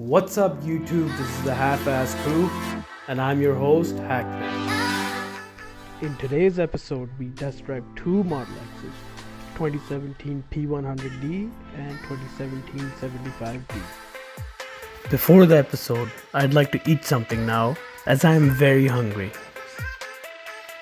What's up YouTube, this is the Half-Ass Crew and I'm your host Hakman. In today's episode we test drive two Model X's, 2017 P100D and 2017 75D. Before the episode, I'd like to eat something now as I am very hungry.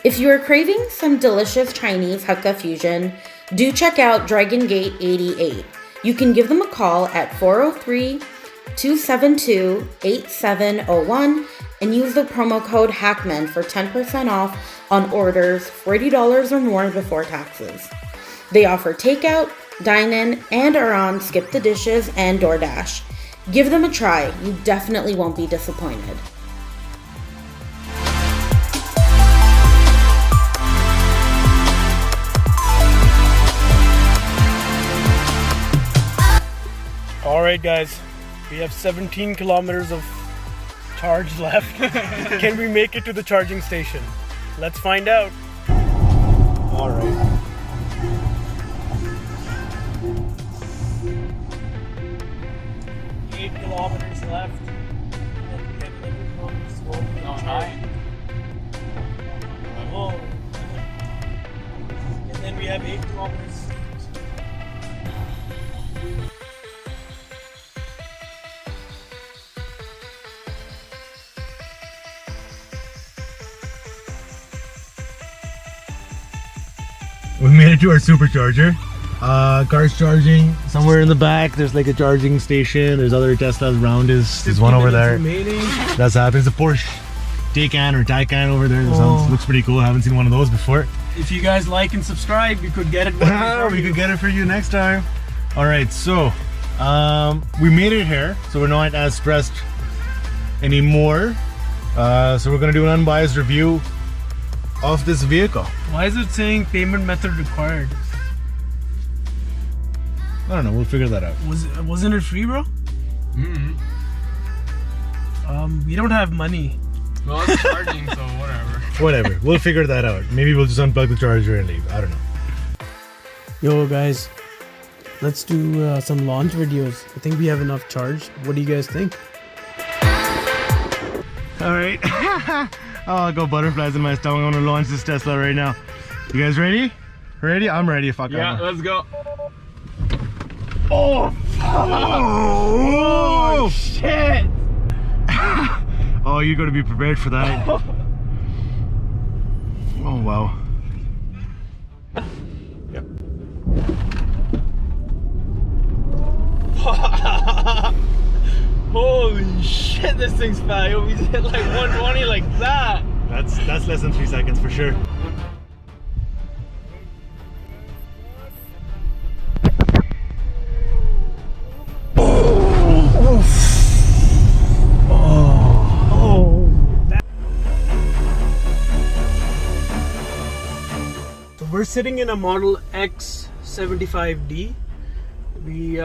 If you are craving some delicious Chinese Hakka fusion, do check out Dragon Gate 88. You can give them a call at 403-272-8701 and use the promo code Hakman for 10% off on orders $40 or more before taxes. They offer takeout, dine-in, and are on Skip the Dishes and DoorDash. Give them a try. You definitely won't be disappointed. Alright guys, we have 17 kilometers of charge left. Can we make it to the charging station? Let's find out. Alright. Eight kilometers left. And we have 11 kilometers to go to the charge. Oh. And then we have 8 kilometers. We made it to our supercharger. Car's charging somewhere in the back. There's like a charging station. There's other Teslas around. There's one over there. That's happening. There's a Porsche Taycan or Taycan over there. That looks pretty cool. I haven't seen one of those before. If you guys like and subscribe, you could get it. We could get it for you next time. All right, so we made it here, so we're not as stressed anymore. So we're gonna do an unbiased review of this vehicle. Why is it saying payment method required? I don't know, we'll figure that out. Wasn't it free, bro? Mm-hmm. We don't have money. Well, it's charging, so whatever. Whatever, we'll figure that out. Maybe we'll just unplug the charger and leave. I don't know. Yo guys, let's do some launch videos. I think we have enough charge. What do you guys think? All right. Oh, I got butterflies in my stomach. I'm gonna launch this Tesla right now. You guys ready? Ready? I'm ready. Fuck Yeah, let's go. Oh! Oh! Shit! Oh, you gotta be prepared for that. Oh wow. Yep. Holy shit, this thing's fast. We hit like 120 like that. That's less than 3 seconds for sure. So we're sitting in a Model X 75D. We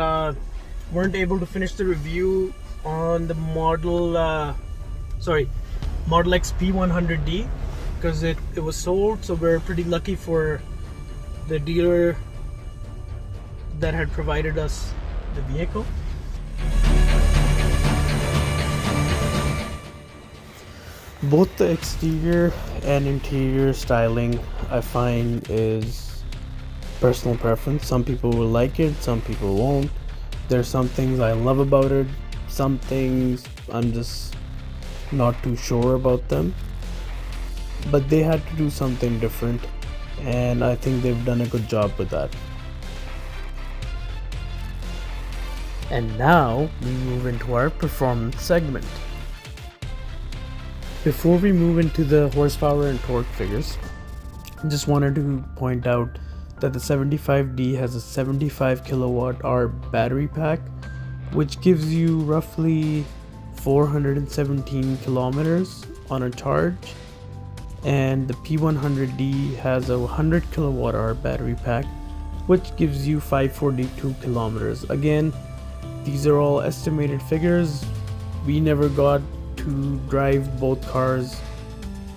weren't able to finish the review on the Model X P100D because it was sold, so we're pretty lucky for the dealer that had provided us the vehicle. Both the exterior and interior styling I find is personal preference. Some people will like it, some people won't. There's some things I love about it, some things I'm just not too sure about them, but they had to do something different and I think they've done a good job with that. And now we move into our performance segment. Before we move into the horsepower and torque figures, I just wanted to point out that the 75D has a 75 kilowatt hour battery pack, which gives you roughly 417 kilometers on a charge, and the P100D has a 100 kilowatt hour battery pack, which gives you 542 kilometers. Again, these are all estimated figures. We never got to drive both cars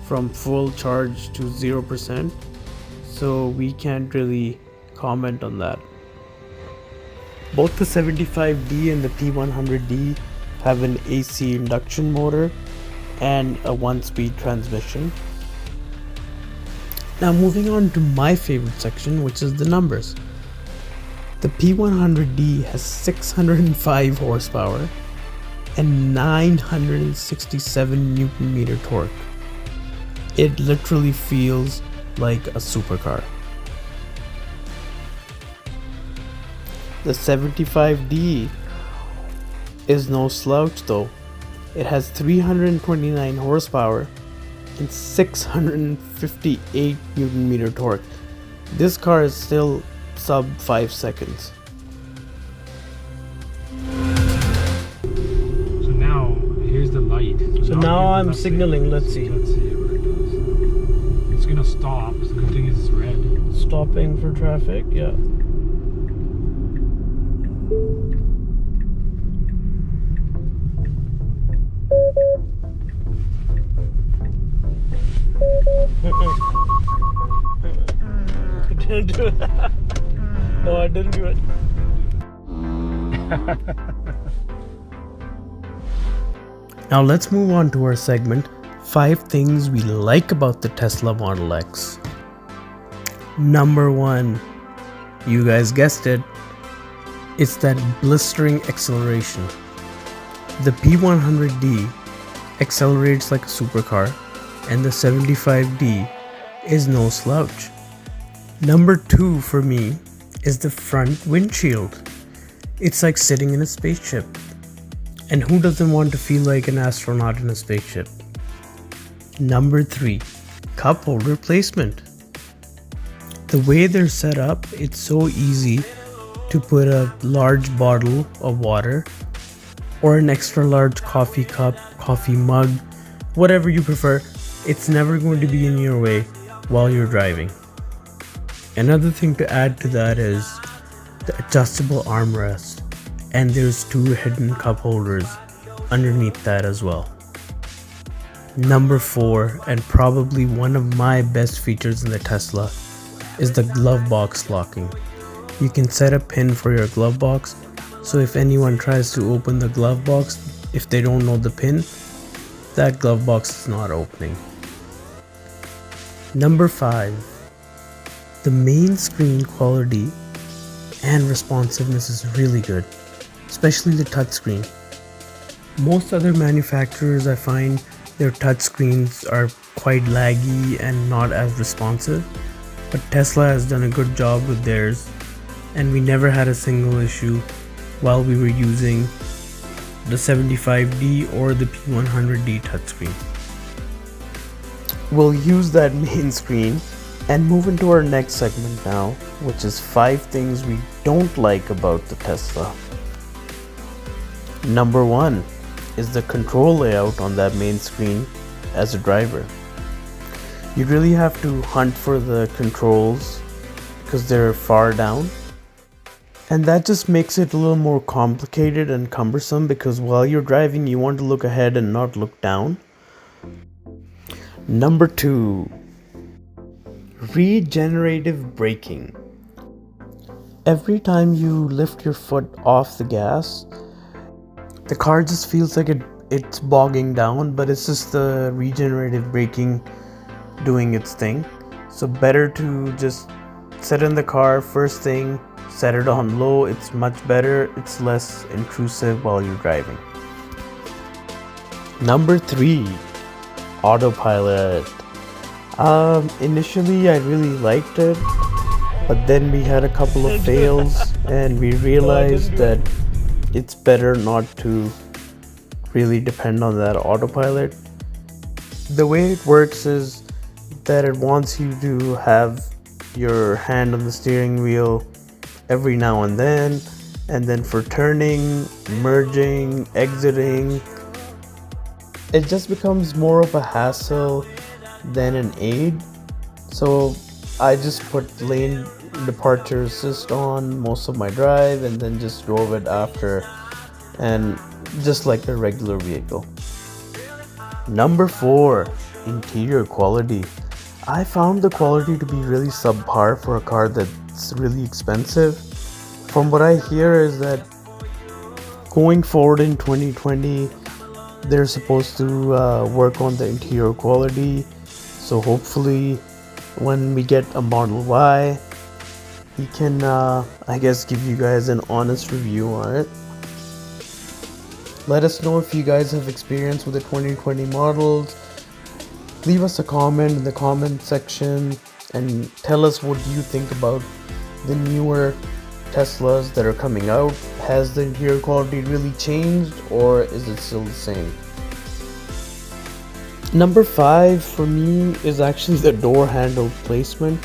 from full charge to 0%, so we can't really comment on that. Both the 75D and the P100D have an AC induction motor and a 1-speed transmission. Now moving on to my favorite section, which is the numbers. The P100D has 605 horsepower and 967 Newton meter torque. It literally feels like a supercar. The 75D is no slouch though. It has 329 horsepower and 658 Newton meter torque. This car is still sub 5 seconds. So now, here's the light. So now I'm signaling, let's see. Let's see what it does. It's gonna stop. The good thing is it's red. Stopping for traffic, yeah. I didn't do it. No, I didn't do it. Now let's move on to our segment, 5 things we like about the Tesla Model X. Number 1, you guys guessed it, it's that blistering acceleration. The P100D accelerates like a supercar, and the 75D is no slouch. Number 2 for me is the front windshield. It's like sitting in a spaceship. And who doesn't want to feel like an astronaut in a spaceship? Number 3, cup holder placement. The way they're set up, it's so easy to put a large bottle of water or an extra large coffee cup, coffee mug, whatever you prefer. It's never going to be in your way while you're driving. Another thing to add to that is the adjustable armrest, and there's 2 hidden cup holders underneath that as well. Number 4, and probably one of my best features in the Tesla, is the glove box locking. You can set a pin for your glove box, so if anyone tries to open the glove box, if they don't know the pin, that glove box is not opening. Number 5, the main screen quality and responsiveness is really good, especially the touchscreen. Most other manufacturers, I find their touchscreens are quite laggy and not as responsive, but Tesla has done a good job with theirs, and we never had a single issue while we were using the 75D or the P100D touchscreen. We'll use that main screen and move into our next segment now, which is 5 things we don't like about the Tesla. Number 1 is the control layout on that main screen as a driver. You really have to hunt for the controls because they're far down. And that just makes it a little more complicated and cumbersome because while you're driving, you want to look ahead and not look down. Number 2, regenerative braking. Every time you lift your foot off the gas, the car just feels like it's bogging down, but it's just the regenerative braking doing its thing. So better to just sit in the car first thing, set it on low. It's much better, it's less intrusive while you're driving. Number 3, autopilot. Initially I really liked it, but then we had a couple of fails and we realized that it's better not to really depend on that autopilot. The way it works is that it wants you to have your hand on the steering wheel every now and then for turning, merging, exiting, it just becomes more of a hassle than an aid. So I just put lane departure assist on most of my drive and then just drove it after, and just like a regular vehicle. Number 4, interior quality. I found the quality to be really subpar for a car that's really expensive. From what I hear is that going forward in 2020, they're supposed to work on the interior quality. So hopefully when we get a Model Y, we can I guess give you guys an honest review on it. Let us know if you guys have experience with the 2020 models. Leave us a comment in the comment section and tell us what you think about the newer Teslas that are coming out. Has the interior quality really changed, or is it still the same? Number 5 for me is actually the door handle placement.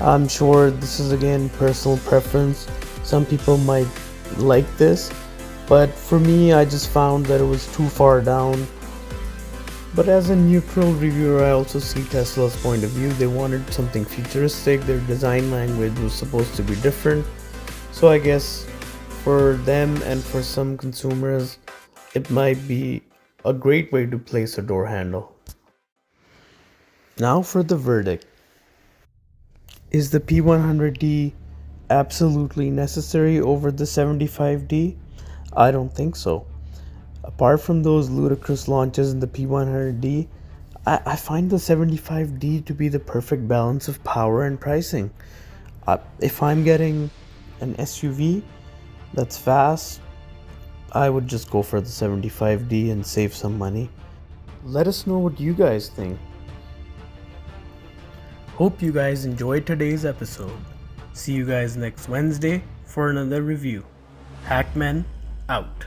I'm sure this is again personal preference. Some people might like this, but for me, I just found that it was too far down. But as a neutral reviewer, I also see Tesla's point of view. They wanted something futuristic. Their design language was supposed to be different. So I guess for them and for some consumers, it might be a great way to place a door handle. Now for the verdict. Is the P100D absolutely necessary over the 75D? I don't think so. Apart from those ludicrous launches in the P100D, I find the 75D to be the perfect balance of power and pricing. If I'm getting an SUV that's fast, I would just go for the 75D and save some money. Let us know what you guys think. Hope you guys enjoyed today's episode. See you guys next Wednesday for another review. Hakman out.